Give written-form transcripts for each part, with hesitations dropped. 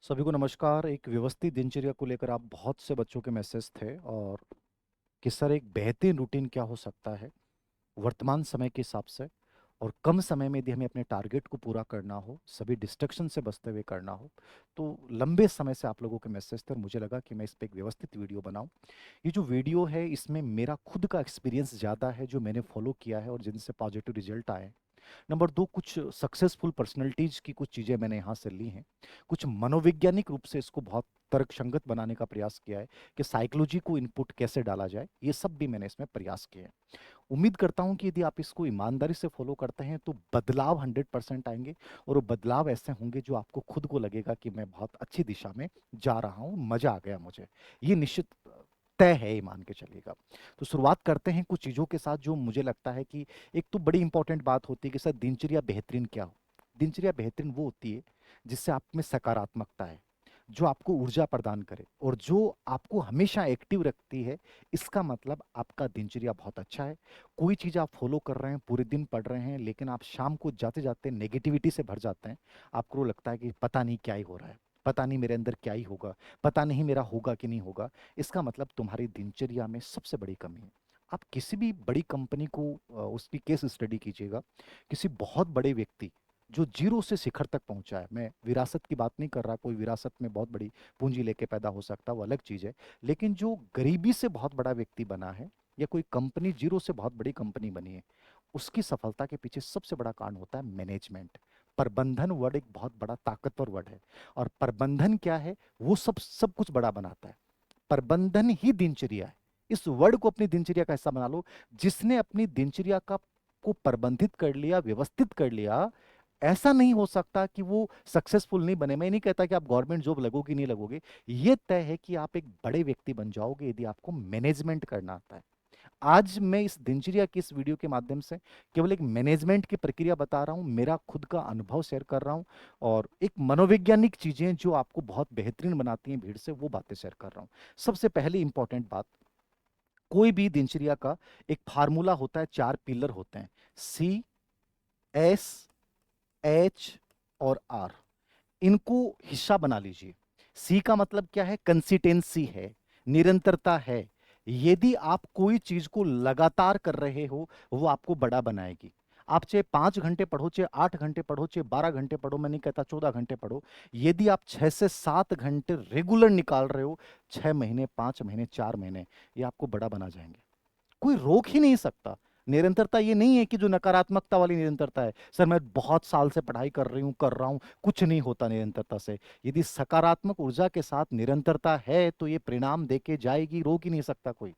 सभी को नमस्कार। एक व्यवस्थित दिनचर्या को लेकर आप बहुत से बच्चों के मैसेज थे और कि सर एक बेहतरीन रूटीन क्या हो सकता है वर्तमान समय के हिसाब से और कम समय में यदि हमें अपने टारगेट को पूरा करना हो, सभी डिस्ट्रक्शन से बचते हुए करना हो। तो लंबे समय से आप लोगों के मैसेज थे और मुझे लगा कि मैं इस पे एक व्यवस्थित वीडियो बनाऊं। ये जो वीडियो है इसमें मेरा खुद का एक्सपीरियंस ज़्यादा है जो मैंने फॉलो किया है और जिनसे पॉजिटिव रिजल्ट आए हैं। नंबर दो, कुछ सक्सेसफुल पर्सनैलिटीज की कुछ चीज़ें मैंने यहाँ से ली हैं। कुछ मनोवैज्ञानिक रूप से इसको बहुत तर्कसंगत बनाने का प्रयास किया है कि साइकोलॉजी को इनपुट कैसे डाला जाए, ये सब भी मैंने इसमें प्रयास किए हैं। उम्मीद करता हूँ कि यदि आप इसको ईमानदारी से फॉलो करते हैं तो बदलाव 100% आएंगे और वो बदलाव ऐसे होंगे जो आपको खुद को लगेगा कि मैं बहुत अच्छी दिशा में जा रहा हूँ, मजा आ गया मुझे। ये निश्चित तय है, ये मान के चलिएगा। तो शुरुआत करते हैं कुछ चीज़ों के साथ जो मुझे लगता है कि एक तो बड़ी इंपॉर्टेंट बात होती है कि सर दिनचर्या बेहतरीन क्या हो। दिनचर्या बेहतरीन वो होती है जिससे आप में सकारात्मकता है, जो आपको ऊर्जा प्रदान करे और जो आपको हमेशा एक्टिव रखती है। इसका मतलब आपका दिनचर्या बहुत अच्छा है। कोई चीज़ आप फॉलो कर रहे हैं, पूरे दिन पढ़ रहे हैं, लेकिन आप शाम को जाते जाते नेगेटिविटी से भर जाते हैं। आपको लगता है कि पता नहीं क्या ही हो रहा है, पता नहीं मेरे अंदर क्या ही होगा, पता नहीं मेरा होगा कि नहीं होगा। इसका मतलब तुम्हारी दिनचर्या में सबसे बड़ी कमी है। आप किसी भी बड़ी कंपनी को उसकी केस स्टडी कीजिएगा। किसी बहुत बड़े व्यक्ति जो जीरो से शिखर तक पहुंचा है, मैं विरासत की बात नहीं कर रहा, कोई विरासत में बहुत बड़ी पूंजी लेके पैदा हो सकता है, वो अलग चीज है। लेकिन जो गरीबी से बहुत बड़ा व्यक्ति बना है या कोई कंपनी जीरो से बहुत बड़ी कंपनी बनी है, उसकी सफलता के पीछे सबसे बड़ा कारण होता है मैनेजमेंट। प्रबंधन वर्ड एक बहुत बड़ा ताकतवर वर्ड है। और प्रबंधन क्या है, वो सब सब कुछ बड़ा बनाता है। प्रबंधन ही दिनचर्या है। इस वर्ड को अपनी दिनचर्या का हिस्सा बना लो। जिसने अपनी दिनचर्या का को प्रबंधित कर लिया, व्यवस्थित कर लिया, ऐसा नहीं हो सकता कि वो सक्सेसफुल नहीं बने। मैं नहीं कहता कि आप गवर्नमेंट जॉब लगोगे नहीं लगोगे, ये तय है कि आप एक बड़े व्यक्ति बन जाओगे यदि आपको मैनेजमेंट करना आता है। आज मैं इस दिनचर्या की इस वीडियो के माध्यम से केवल एक मैनेजमेंट की प्रक्रिया बता रहा हूं, मेरा खुद का अनुभव शेयर कर रहा हूं और एक मनोवैज्ञानिक चीजें जो आपको बहुत बेहतरीन बनाती हैं भीड़ से, वो बातें शेयर कर रहा हूं। सबसे पहले इंपॉर्टेंट बात, कोई भी दिनचर्या का एक फार्मूला होता है, चार पिलर होते हैं, सी, एस, एच और आर। इनको हिस्सा बना लीजिए। सी का मतलब क्या है, कंसिस्टेंसी है, निरंतरता है। यदि आप कोई चीज को लगातार कर रहे हो, वो आपको बड़ा बनाएगी। आप चाहे 5 घंटे पढ़ो, चाहे 8 घंटे पढ़ो, चाहे 12 घंटे पढ़ो, मैं नहीं कहता 14 घंटे पढ़ो। यदि आप 6 से 7 घंटे रेगुलर निकाल रहे हो, 6 महीने, 5 महीने, 4 महीने, ये आपको बड़ा बना जाएंगे। कोई रोक ही नहीं सकता। निरंतरता ये नहीं है कि जो नकारात्मकता वाली निरंतरता है, सर मैं बहुत साल से पढ़ाई कर रही हूं, कर रहा हूं, कुछ नहीं होता निरंतरता से। यदि सकारात्मक ऊर्जा के साथ निरंतरता है तो ये परिणाम देके जाएगी, रोक ही नहीं सकता कोई।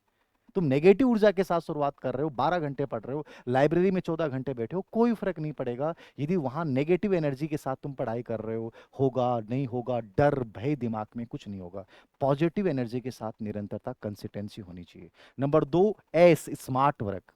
तुम नेगेटिव ऊर्जा के साथ शुरुआत कर रहे हो, 12 घंटे पढ़ रहे हो, लाइब्रेरी में 14 घंटे बैठे हो, कोई फर्क नहीं पड़ेगा। यदि वहां नेगेटिव एनर्जी के साथ तुम पढ़ाई कर रहे हो, होगा नहीं होगा, डर भय दिमाग में, कुछ नहीं होगा। पॉजिटिव एनर्जी के साथ निरंतरता, कंसिस्टेंसी होनी चाहिए। नंबर दो, एस, स्मार्ट वर्क।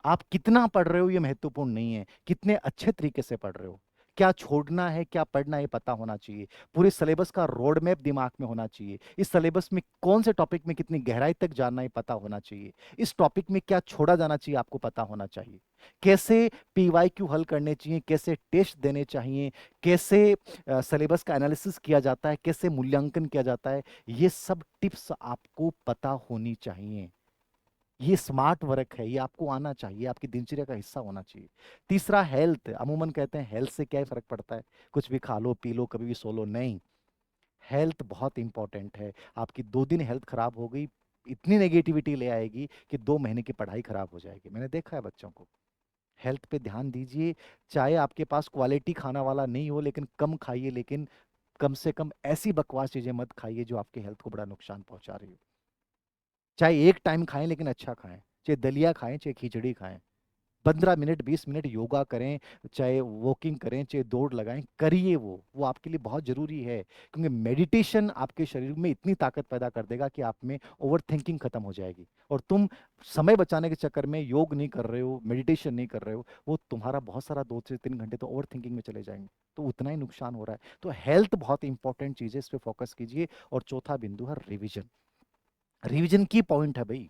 आप कितना पढ़ रहे हो ये महत्वपूर्ण नहीं है, कितने अच्छे तरीके से पढ़ रहे हो। क्या छोड़ना है, क्या पढ़ना है, ये पता होना चाहिए। पूरे सिलेबस का रोड मैप दिमाग में होना चाहिए। इस सिलेबस में कौन से टॉपिक में कितनी गहराई तक जानना है पता होना चाहिए। इस टॉपिक में क्या छोड़ा जाना चाहिए आपको पता होना चाहिए। कैसे पीवाईक्यू हल करने चाहिए, कैसे टेस्ट देने चाहिए, कैसे सिलेबस का एनालिसिस किया जाता है, कैसे मूल्यांकन किया जाता है, ये सब टिप्स आपको पता होनी चाहिए। ये स्मार्ट वर्क है, ये आपको आना चाहिए, आपकी दिनचर्या का हिस्सा होना चाहिए। तीसरा, हेल्थ। अमूमन कहते हैं हेल्थ से क्या ही फर्क पड़ता है, कुछ भी खा लो पी लो कभी भी सो लो, नहीं। हेल्थ बहुत इंपॉर्टेंट है। आपकी 2 दिन हेल्थ खराब हो गई, इतनी नेगेटिविटी ले आएगी कि 2 महीने की पढ़ाई खराब हो जाएगी। मैंने देखा है बच्चों को। हेल्थ पे ध्यान दीजिए। चाहे आपके पास क्वालिटी खाना वाला नहीं हो, लेकिन कम खाइए, लेकिन कम से कम ऐसी बकवास चीजें मत खाइए जो आपके हेल्थ को बड़ा नुकसान पहुंचा रही हो। चाहे एक टाइम खाएं लेकिन अच्छा खाएं, चाहे दलिया खाएं चाहे खिचड़ी खाएं। 15 मिनट 20 मिनट योगा करें, चाहे वॉकिंग करें, चाहे दौड़ लगाएं, करिए। वो आपके लिए बहुत जरूरी है, क्योंकि मेडिटेशन आपके शरीर में इतनी ताकत पैदा कर देगा कि आप में ओवर थिंकिंग खत्म हो जाएगी। और तुम समय बचाने के चक्कर में योग नहीं कर रहे हो, मेडिटेशन नहीं कर रहे हो, वो तुम्हारा बहुत सारा 2 से 3 घंटे तो ओवर थिंकिंग में चले जाएंगे। तो उतना ही नुकसान हो रहा है। तो हेल्थ बहुत इंपॉर्टेंट चीज है, इस पर फोकस कीजिए। और चौथा बिंदु है रिविजन। रिवीजन की पॉइंट है भाई।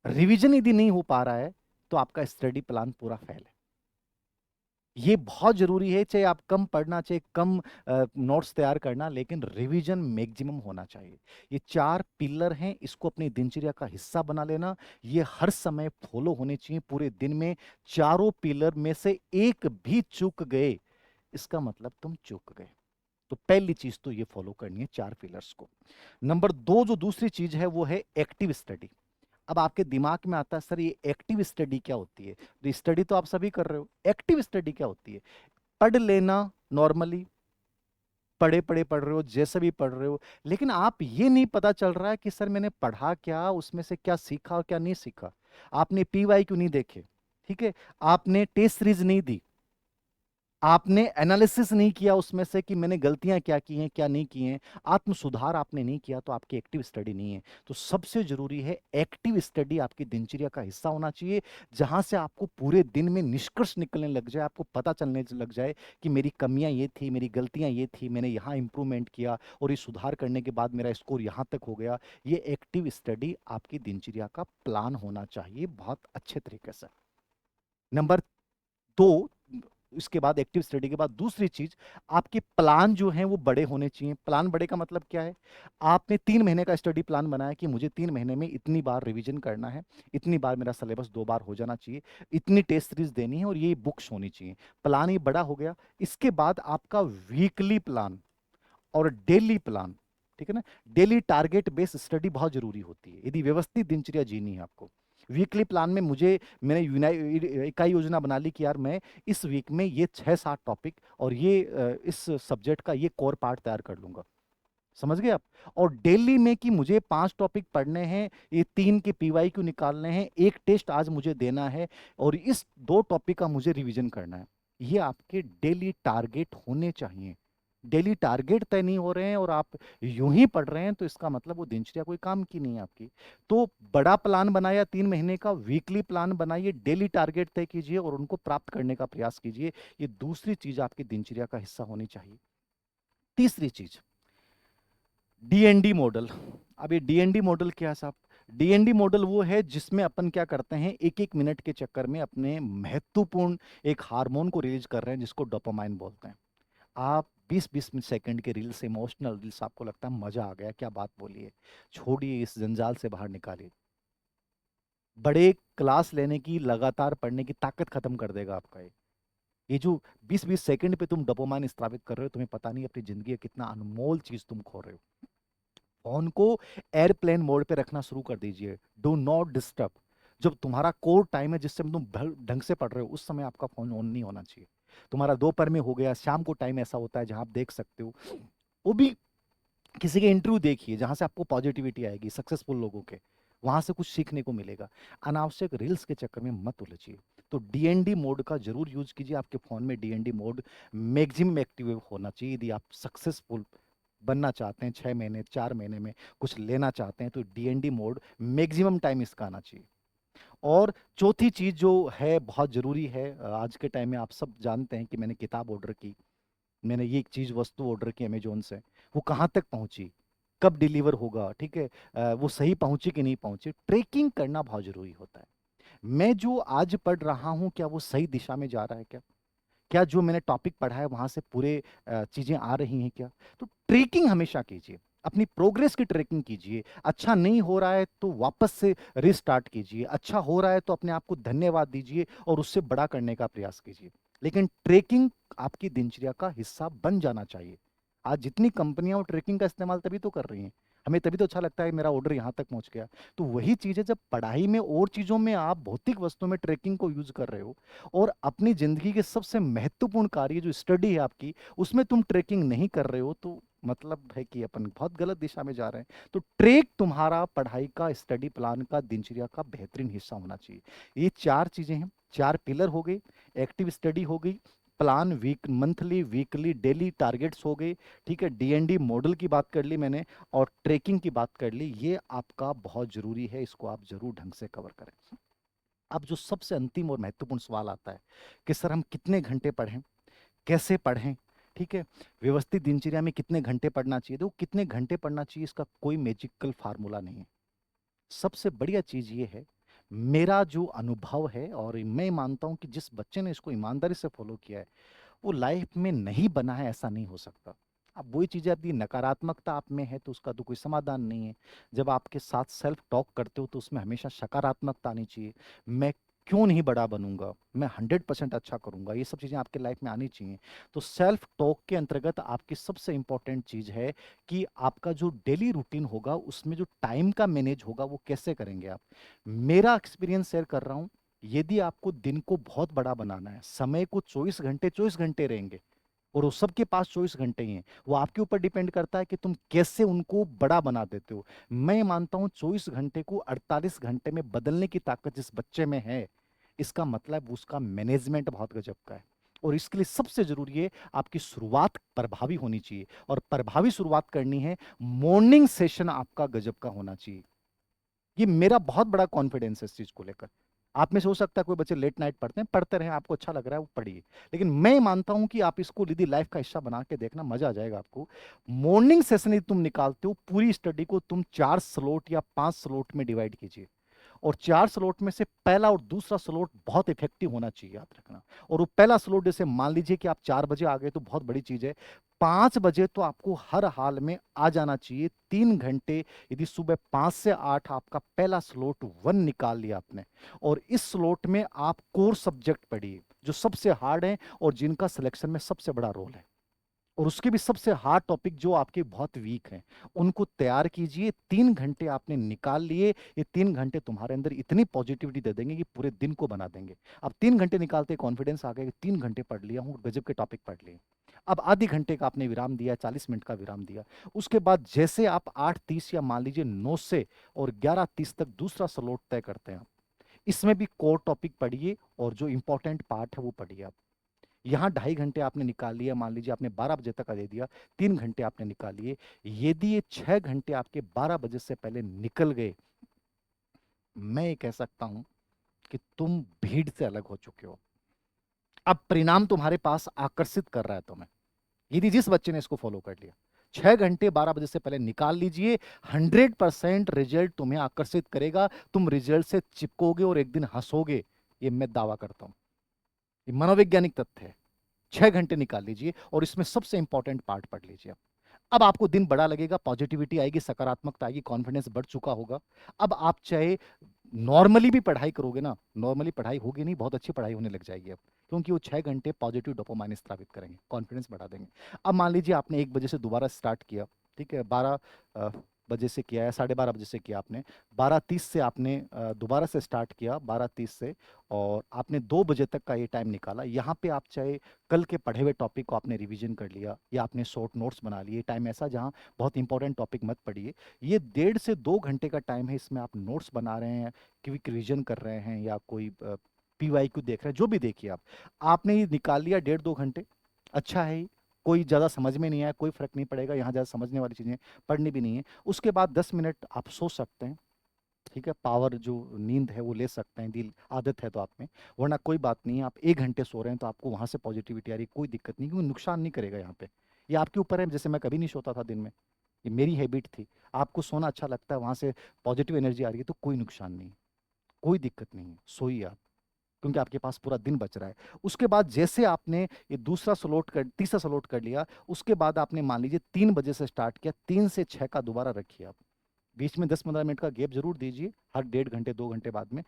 रिवीजन यदि नहीं हो पा रहा है तो आपका स्टडी प्लान पूरा फेल है। ये बहुत जरूरी है, चाहे आप कम पढ़ना, चाहे कम नोट्स तैयार करना, लेकिन रिवीजन मैक्सिमम होना चाहिए। ये 4 पिलर हैं, इसको अपनी दिनचर्या का हिस्सा बना लेना। ये हर समय फॉलो होने चाहिए पूरे दिन में। चारों पिलर में से एक भी चूक गए, इसका मतलब तुम चूक गए। तो पहली चीज तो ये फॉलो करनी है 4 पिलर्स को। नंबर 2 जो दूसरी चीज है वो है एक्टिव स्टडी। अब आपके दिमाग में आता है सर ये एक्टिव स्टडी क्या होती है? तो स्टडी तो आप सभी कर रहे हो, एक्टिव स्टडी क्या होती है? पढ़ लेना नॉर्मली, पढ़े पढ़े पढ़ रहे हो, जैसे भी पढ़ रहे हो, लेकिन आप ये नहीं पता चल रहा है कि सर मैंने पढ़ा क्या, उसमें से क्या सीखा और क्या नहीं सीखा। आपने पीवाई क्यों नहीं देखे, ठीक है, आपने टेस्ट सीरीज नहीं दी, आपने एनालिसिस नहीं किया उसमें से कि मैंने गलतियां क्या की हैं क्या नहीं की हैं, आत्म सुधार आपने नहीं किया, तो आपकी एक्टिव स्टडी नहीं है। तो सबसे जरूरी है एक्टिव स्टडी आपकी दिनचर्या का हिस्सा होना चाहिए, जहां से आपको पूरे दिन में निष्कर्ष निकलने लग जाए, आपको पता चलने लग जाए कि मेरी कमियां ये थी, मेरी गलतियां ये थी, मैंने यहाँ इंप्रूवमेंट किया और ये सुधार करने के बाद मेरा स्कोर यहाँ तक हो गया। ये एक्टिव स्टडी आपकी दिनचर्या का प्लान होना चाहिए बहुत अच्छे तरीके से। नंबर 2, इसके बाद एक्टिव स्टडी के बाद दूसरी चीज, आपके प्लान जो हैं वो बड़े होने चाहिए। प्लान बड़े का मतलब क्या है? आपने 3 महीने का स्टडी प्लान बनाया कि मुझे 3 महीने में इतनी बार रिवीजन करना है, इतनी बार मेरा सिलेबस 2 बार हो जाना चाहिए, इतनी टेस्ट सीरीज देनी है और ये बुक्स होनी चाहिए। प्लान ये बड़ा हो गया। इसके बाद आपका वीकली प्लान और डेली प्लान, ठीक है ना। डेली टारगेट बेस्ड स्टडी बहुत जरूरी होती है यदि व्यवस्थित दिनचर्या जीनी है आपको। वीकली प्लान में मैंने इकाई योजना बना ली कि यार मैं इस वीक में ये 6-7 टॉपिक और ये इस सब्जेक्ट का ये कोर पार्ट तैयार कर लूंगा। समझ गए आप? और डेली में कि मुझे 5 टॉपिक पढ़ने हैं, ये 3 के पीवाई क्यू निकालने हैं, एक टेस्ट आज मुझे देना है और इस 2 टॉपिक का मुझे रिवीजन करना है। ये आपके डेली टारगेट होने चाहिए। डेली टारगेट तय नहीं हो रहे हैं और आप यूं ही पढ़ रहे हैं, तो इसका मतलब वो दिनचर्या कोई काम की नहीं है आपकी। तो बड़ा प्लान बनाया 3 महीने का, वीकली प्लान बनाइए, डेली टारगेट तय कीजिए और उनको प्राप्त करने का प्रयास कीजिए। ये दूसरी चीज आपकी दिनचर्या का हिस्सा होनी चाहिए। तीसरी चीज, डीएनडी मॉडल। अब ये डीएनडी मॉडल क्या है साहब? डीएनडी मॉडल वो है जिसमें अपन क्या करते हैं, एक एक मिनट के चक्कर में अपने महत्वपूर्ण एक हार्मोन को रिलीज कर रहे हैं जिसको डोपामाइन बोलते हैं। आप 20-20 सेकंड के रील्स, इमोशनल रील्स, आपको लगता है मजा आ गया, क्या बात बोली है, छोड़िए, इस जंजाल से बाहर निकालिए। बड़े क्लास लेने की, लगातार पढ़ने की ताकत खत्म कर देगा आपका ये जो 20-20 सेकंड पे तुम डोपामाइन स्त्रावित कर रहे हो, तुम्हें पता नहीं अपनी जिंदगी का कितना अनमोल चीज तुम खो रहे हो। फोन को एयरप्लेन मोड पे रखना शुरू कर दीजिए, डू नॉट डिस्टर्ब। जब तुम्हारा कोर टाइम है जिस समय तुम ढंग से पढ़ रहे हो, उस समय आपका फोन ऑन नहीं होना चाहिए। तुम्हारा दोपहर में हो गया, शाम को टाइम ऐसा होता है जहां आप देख सकते हो, वो भी किसी के इंटरव्यू देखिए जहां से आपको पॉजिटिविटी आएगी, सक्सेसफुल लोगों के, वहां से कुछ सीखने को मिलेगा। अनावश्यक रील्स के चक्कर में मत उलझिए। तो डीएनडी मोड का जरूर यूज कीजिए, आपके फोन में डीएनडी मोड मैक्सिमम एक्टिव होना चाहिए यदि आप सक्सेसफुल बनना चाहते हैं। 6 महीने, 4 महीने में कुछ लेना चाहते हैं, तो डीएनडी मोड मैक्सिमम टाइम इसका आना चाहिए। और चौथी चीज जो है बहुत जरूरी है, आज के टाइम में आप सब जानते हैं कि मैंने किताब ऑर्डर की, मैंने ये एक चीज वस्तु ऑर्डर की अमेजोन से, वो कहाँ तक पहुंची, कब डिलीवर होगा, ठीक है, वो सही पहुंची कि नहीं पहुंची, ट्रैकिंग करना बहुत जरूरी होता है। मैं जो आज पढ़ रहा हूँ क्या वो सही दिशा में जा रहा है क्या? क्या जो मैंने टॉपिक पढ़ा है वहां से पूरे चीजें आ रही हैं क्या? तो ट्रैकिंग हमेशा कीजिए, अपनी प्रोग्रेस की ट्रैकिंग कीजिए। अच्छा नहीं हो रहा है तो वापस से रिस्टार्ट कीजिए, अच्छा हो रहा है तो अपने आप को धन्यवाद दीजिए और उससे बड़ा करने का प्रयास कीजिए। लेकिन ट्रैकिंग आपकी दिनचर्या का हिस्सा बन जाना चाहिए। आज जितनी कंपनियां वो ट्रैकिंग का इस्तेमाल तभी तो कर रही हैं, हमें तभी तो अच्छा लगता है मेरा ऑर्डर यहाँ तक पहुंच गया। तो वही चीज है, जब पढ़ाई में और चीजों में आप भौतिक वस्तुओं में ट्रैकिंग को यूज कर रहे हो और अपनी जिंदगी के सबसे महत्वपूर्ण कार्य जो स्टडी है आपकी, उसमें तुम ट्रैकिंग नहीं कर रहे हो, तो मतलब है कि अपन बहुत गलत दिशा में जा रहे हैं। तो ट्रैक तुम्हारा पढ़ाई का, स्टडी प्लान का, दिनचर्या का बेहतरीन हिस्सा होना चाहिए। ये 4 चीजें हैं, 4 पिलर हो गई। एक्टिव स्टडी हो गई, plan week, monthly, weekly, daily targets हो गए, ठीक है, डीएनडी मॉडल की बात कर ली मैंने, और ट्रैकिंग की बात कर ली। ये आपका बहुत जरूरी है, इसको आप जरूर ढंग से कवर करें। अब जो सबसे अंतिम और महत्वपूर्ण सवाल आता है कि सर हम कितने घंटे पढ़ें, कैसे पढ़ें, ठीक है, व्यवस्थित दिनचर्या में कितने घंटे पढ़ना चाहिए? तो कितने घंटे पढ़ना चाहिए इसका कोई मैजिकल फार्मूला नहीं है। सबसे बढ़िया चीज ये है, मेरा जो अनुभव है और मैं मानता हूँ कि जिस बच्चे ने इसको ईमानदारी से फॉलो किया है, वो लाइफ में नहीं बना है, ऐसा नहीं हो सकता। अब वही चीज़ें, यदि नकारात्मकता आप में है तो उसका तो कोई समाधान नहीं है। जब आपके साथ सेल्फ टॉक करते हो तो उसमें हमेशा सकारात्मकता आनी चाहिए। मैं क्यों नहीं बड़ा बनूंगा, मैं 100% अच्छा करूंगा, ये सब चीज़ें आपके लाइफ में आनी चाहिए। तो सेल्फ टॉक के अंतर्गत आपकी सबसे इंपॉर्टेंट चीज़ है कि आपका जो डेली रूटीन होगा उसमें जो टाइम का मैनेज होगा वो कैसे करेंगे आप। मेरा एक्सपीरियंस शेयर कर रहा हूँ। यदि आपको दिन को बहुत बड़ा बनाना है, समय को 24 घंटे रहेंगे और वो सबके पास 24 घंटे ही हैं, वो आपके ऊपर डिपेंड करता है कि तुम कैसे उनको बड़ा बना देते हो। मैं मानता हूँ 24 घंटे को 48 घंटे में बदलने की ताकत जिस बच्चे में है, इसका मतलब उसका मैनेजमेंट बहुत गजब का है। और इसके लिए सबसे जरूरी है, आपकी शुरुआत प्रभावी होनी चाहिए, और प्रभावी शुरुआत करनी है, मॉर्निंग सेशन आपका गजब का होना चाहिए। ये मेरा बहुत बड़ा कॉन्फिडेंस है इस चीज को लेकर। आप में से हो सकता है कोई बच्चे लेट नाइट पढ़ते हैं, पढ़ते रहे, आपको अच्छा लग रहा है वो पढ़िए, लेकिन मैं मानता हूं कि आप इसको यदि लाइफ का हिस्सा बना के देखना, मजा आ जाएगा आपको। मॉर्निंग सेशन यदि तुम निकालते हो, पूरी स्टडी को तुम 4 स्लॉट या 5 स्लॉट में डिवाइड कीजिए, और 4 स्लॉट में से पहला और दूसरा स्लॉट बहुत इफेक्टिव होना चाहिए, याद रखना। और वो पहला स्लॉट, जैसे मान लीजिए कि आप 4 बजे आ गए तो बहुत बड़ी चीज है, 5 बजे तो आपको हर हाल में आ जाना चाहिए। 3 घंटे, यदि सुबह 5 से 8 आपका पहला स्लॉट 1 निकाल लिया आपने, और इस स्लॉट में आप कोर सब्जेक्ट पढ़िए जो सबसे हार्ड है और जिनका सिलेक्शन में सबसे बड़ा रोल है, और उसके भी सबसे हार्ड टॉपिक जो आपके बहुत वीक हैं, उनको तैयार कीजिए। 3 घंटे आपने निकाल लिए, ये 3 घंटे तुम्हारे अंदर इतनी पॉजिटिविटी दे देंगे कि पूरे दिन को बना देंगे। अब 3 घंटे निकालते कॉन्फिडेंस आ गया कि 3 घंटे पढ़ लिया हूँ, गजब के टॉपिक पढ़ लिए। अब आधे घंटे का आपने विराम दिया, 40 मिनट का विराम दिया, उसके बाद जैसे आप 8:30 या मान लीजिए 9 से और 11:30 तक दूसरा स्लॉट तय करते हैं आप, इसमें भी कोर टॉपिक पढ़िए और जो इंपॉर्टेंट पार्ट है वो पढ़िए आप। यहाँ 2.5 घंटे आपने निकाल लिया, मान लीजिए आपने 12 बजे तक का दे दिया, 3 घंटे आपने निकाल लिए। यदि ये 6 घंटे आपके 12 बजे से पहले निकल गए, मैं ये कह सकता हूं कि तुम भीड़ से अलग हो चुके हो। अब परिणाम तुम्हारे पास आकर्षित कर रहा है तुम्हें, यदि जिस बच्चे ने इसको फॉलो कर लिया। 6 घंटे 12 बजे से पहले निकाल लीजिए, 100% रिजल्ट तुम्हें आकर्षित करेगा, तुम रिजल्ट से चिपकोगे और एक दिन हंसोगे, ये मैं दावा करता हूं। ये मनोवैज्ञानिक तथ्य है। 6 घंटे निकाल लीजिए और इसमें सबसे इंपॉर्टेंट पार्ट पढ़ लीजिए। अब आपको दिन बड़ा लगेगा, पॉजिटिविटी आएगी, सकारात्मकता आएगी, कॉन्फिडेंस बढ़ चुका होगा। अब आप चाहे नॉर्मली भी पढ़ाई करोगे ना, नॉर्मली पढ़ाई होगी नहीं, बहुत अच्छी पढ़ाई होने लग जाएगी अब, क्योंकि वो 6 घंटे पॉजिटिव डोपामाइन स्रावित करेंगे, कॉन्फिडेंस बढ़ा देंगे। अब मान लीजिए आपने 1 बजे से दोबारा स्टार्ट किया, ठीक है, 12 बजे से किया या 12:30 बजे से किया आपने, 12:30 से आपने दोबारा से स्टार्ट किया, 12:30 से, और आपने 2 बजे तक का ये टाइम निकाला। यहाँ पे आप चाहे कल के पढ़े हुए टॉपिक को आपने रिवीजन कर लिया या आपने शॉर्ट नोट्स बना लिए, टाइम ऐसा जहाँ बहुत इंपॉर्टेंट टॉपिक मत पढ़िए। ये 1.5 से 2 घंटे का टाइम है, इसमें आप नोट्स बना रहे हैं, क्विक रिवीजन कर रहे हैं, या कोई PYQ देख रहे हैं, जो भी देखिए आप, आपने ये निकाल लिया 1.5 2 घंटे। अच्छा है ये, कोई ज़्यादा समझ में नहीं आया कोई फर्क नहीं पड़ेगा, यहाँ ज़्यादा समझने वाली चीज़ें पढ़नी भी नहीं है। उसके बाद 10 मिनट आप सो सकते हैं, ठीक है, पावर जो नींद है वो ले सकते हैं, दिल आदत है तो आप में, वरना कोई बात नहीं है। आप 1 घंटे सो रहे हैं तो आपको वहां से पॉजिटिविटी आ रही है, कोई दिक्कत नहीं, क्योंकि नुकसान नहीं करेगा यहाँ पे। ये आपके ऊपर है, जैसे मैं कभी नहीं सोता था दिन में, ये मेरी हैबिट थी। आपको सोना अच्छा लगता है, वहां से पॉजिटिव एनर्जी आ रही है, तो कोई नुकसान नहीं, कोई दिक्कत नहीं है, सोइए आप, क्योंकि आपके पास पूरा दिन बच रहा है। उसके बाद जैसे आपने ये दूसरा स्लॉट कर, तीसरा स्लॉट कर लिया, उसके बाद आपने मान लीजिए 3 बजे से स्टार्ट किया, 3 से 6 का दोबारा रखिए आप, बीच में 10-15 मिनट का गैप जरूर दीजिए, हर 1.5 घंटे 2 घंटे बाद में।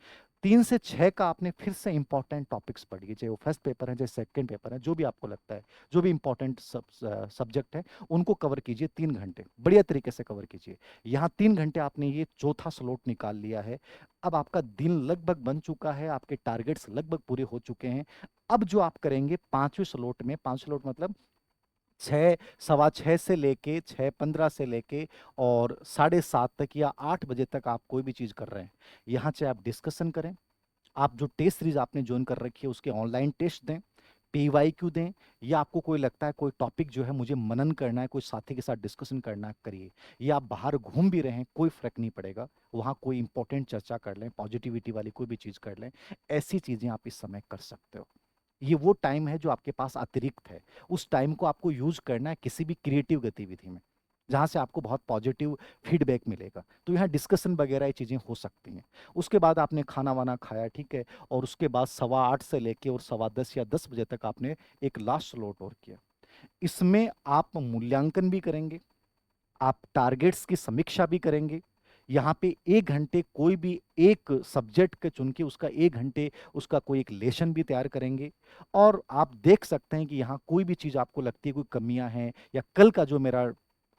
3 से 6 का आपने फिर से इंपॉर्टेंट टॉपिक्स पढ़िए, चाहे वो फर्स्ट पेपर है चाहे सेकंड पेपर है, जो भी आपको लगता है, जो भी इंपॉर्टेंट सब्जेक्ट है, उनको कवर कीजिए। 3 घंटे बढ़िया तरीके से कवर कीजिए। यहाँ 3 घंटे आपने ये चौथा स्लॉट निकाल लिया है। अब आपका दिन लगभग बन चुका है, आपके टारगेट्स लगभग पूरे हो चुके हैं। अब जो आप करेंगे 5वें स्लॉट में, 5 स्लॉट मतलब 6 सवा 6 से लेके 6:15 से लेके और 7:30 तक या 8 बजे तक आप कोई भी चीज़ कर रहे हैं, यहाँ चाहे आप डिस्कशन करें, आप जो टेस्ट सीरीज आपने ज्वाइन कर रखी है उसके ऑनलाइन टेस्ट दें, PYQ दें, या आपको कोई लगता है कोई टॉपिक जो है मुझे मनन करना है, कोई साथी के साथ डिस्कशन करना है, करिए। या आप बाहर घूम भी रहे हैं, कोई फर्क नहीं पड़ेगा, वहाँ कोई इंपॉर्टेंट चर्चा कर लें, पॉजिटिविटी वाली कोई भी चीज़ कर लें। ऐसी चीज़ें आप इस समय कर सकते हो। ये वो टाइम है जो आपके पास अतिरिक्त है, उस टाइम को आपको यूज करना है किसी भी क्रिएटिव गतिविधि में। जहाँ से आपको बहुत पॉजिटिव फीडबैक मिलेगा। तो यहाँ डिस्कशन वगैरह ये चीज़ें हो सकती हैं। उसके बाद आपने खाना-वाना खाया, ठीक है? और उसके बाद सवा 8 से लेके और सवा 10 या 10 बजे तक आपने एक लास्ट स्लॉट और किया। इसमें आप मूल्यांकन भी करेंगे, आप टारगेट्स की समीक्षा भी करेंगे। यहाँ पे 1 घंटे कोई भी एक सब्जेक्ट के चुन के उसका 1 घंटे उसका कोई एक लेसन भी तैयार करेंगे। और आप देख सकते हैं कि यहाँ कोई भी चीज़ आपको लगती है कोई कमियाँ हैं या कल का जो मेरा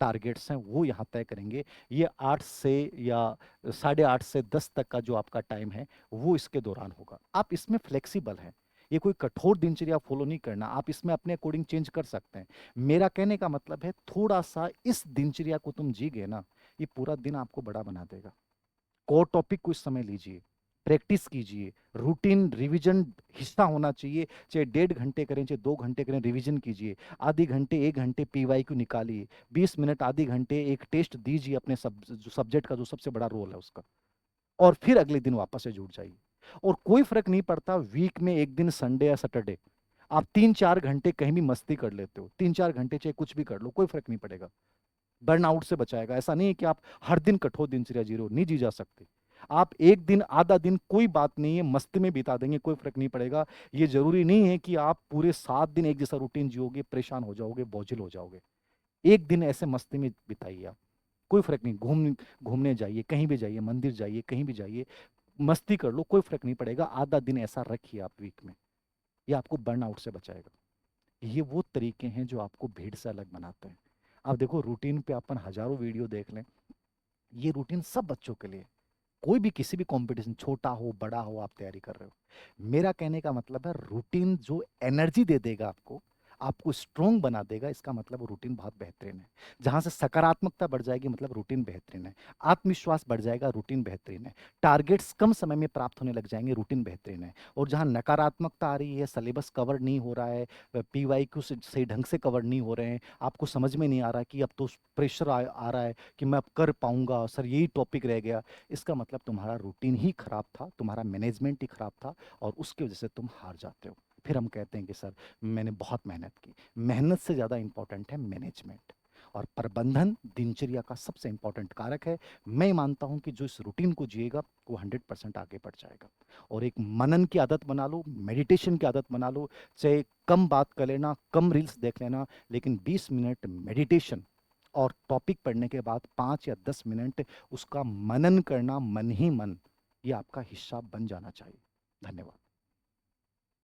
टारगेट्स हैं वो यहाँ तय करेंगे। ये 8 से या साढ़े 8 से 10 तक का जो आपका टाइम है वो इसके दौरान होगा। आप इसमें फ्लेक्सिबल हैं। ये कोई कठोर दिनचर्या फॉलो नहीं करना, आप इसमें अपने अकॉर्डिंग चेंज कर सकते हैं। मेरा कहने का मतलब है थोड़ा-सा इस दिनचर्या को तुम जीगे ना, ये पूरा दिन आपको बड़ा बना देगा। कोर टॉपिक को इस समय लीजिए, प्रैक्टिस कीजिए, रूटीन रिवीजन हिस्सा होना चाहिए, चाहे 1.5 घंटे करें, चाहे 2 घंटे करें, रिवीजन कीजिए। आधे घंटे, 1 घंटे पीवाईक्यू निकालिए, 20 मिनट, आधे घंटे एक टेस्ट दीजिए अपने जो सब्जेक्ट का जो सबसे बड़ा रोल है उसका। और फिर अगले दिन वापस से जुड़ जाइए। और कोई फ़र्क नहीं पड़ता वीक में 1 दिन संडे या सैटरडे, आप 3-4 घंटे कहीं भी मस्ती कर लेते हो, 3-4 घंटे चाहे कुछ भी कर लो, कोई फ़र्क नहीं पड़ेगा। बर्नआउट से बचाएगा। ऐसा नहीं है कि आप हर दिन कठोर दिनचर्या जी रहे हो, नहीं जी जा सकती। आप 1 दिन, आधा दिन कोई बात नहीं है, मस्ती में बिता देंगे, कोई फ़र्क नहीं पड़ेगा। ये ज़रूरी नहीं है कि आप पूरे 7 दिन एक जैसा रूटीन जियोगे, परेशान हो जाओगे, बोझिल हो जाओगे। 1 दिन ऐसे मस्ती में बिताइए आप, कोई फ़र्क नहीं। घूमने जाइए, कहीं भी जाइए, मंदिर जाइए, कहीं भी जाइए, मस्ती कर लो, कोई फ़र्क नहीं पड़ेगा। आधा दिन ऐसा रखिए आप वीक में, ये आपको बर्नआउट से बचाएगा। ये वो तरीके हैं जो आपको भीड़ से अलग बनाते हैं। आप देखो रूटीन पे अपन हज़ारों वीडियो देख लें, ये रूटीन सब बच्चों के लिए है। कोई भी किसी भी कॉम्पिटिशन छोटा हो, बड़ा हो, आप तैयारी कर रहे हो। मेरा कहने का मतलब है रूटीन जो एनर्जी दे देगा आपको, आपको स्ट्रॉन्ग बना देगा, इसका मतलब वो रूटीन बहुत बेहतरीन है। जहाँ से सकारात्मकता बढ़ जाएगी मतलब रूटीन बेहतरीन है। आत्मविश्वास बढ़ जाएगा, रूटीन बेहतरीन है। टारगेट्स कम समय में प्राप्त होने लग जाएँगे, रूटीन बेहतरीन है। और जहाँ नकारात्मकता आ रही है, सिलेबस कवर नहीं हो रहा है, पीवाईक्यू से सही ढंग से कवर नहीं हो रहे हैं, आपको समझ में नहीं आ रहा कि अब तो प्रेशर आ रहा है कि मैं अब कर पाऊँगा, सर यही टॉपिक रह गया। इसका मतलब तुम्हारा रूटीन ही खराब था, तुम्हारा मैनेजमेंट ही खराब था और उसकी वजह से तुम हार जाते हो। फिर हम कहते हैं कि सर मैंने बहुत मेहनत की। मेहनत से ज़्यादा इम्पोर्टेंट है मैनेजमेंट और प्रबंधन दिनचर्या का सबसे इम्पोर्टेंट कारक है। मैं मानता हूँ कि जो इस रूटीन को जिएगा वो 100% आगे बढ़ जाएगा। और एक मनन की आदत बना लो, मेडिटेशन की आदत बना लो, चाहे कम बात कर लेना, कम रील्स देख लेना, लेकिन 20 मिनट मेडिटेशन और टॉपिक पढ़ने के बाद 5 या 10 मिनट उसका मनन करना, मन ही मन, ये आपका हिस्सा बन जाना चाहिए। धन्यवाद।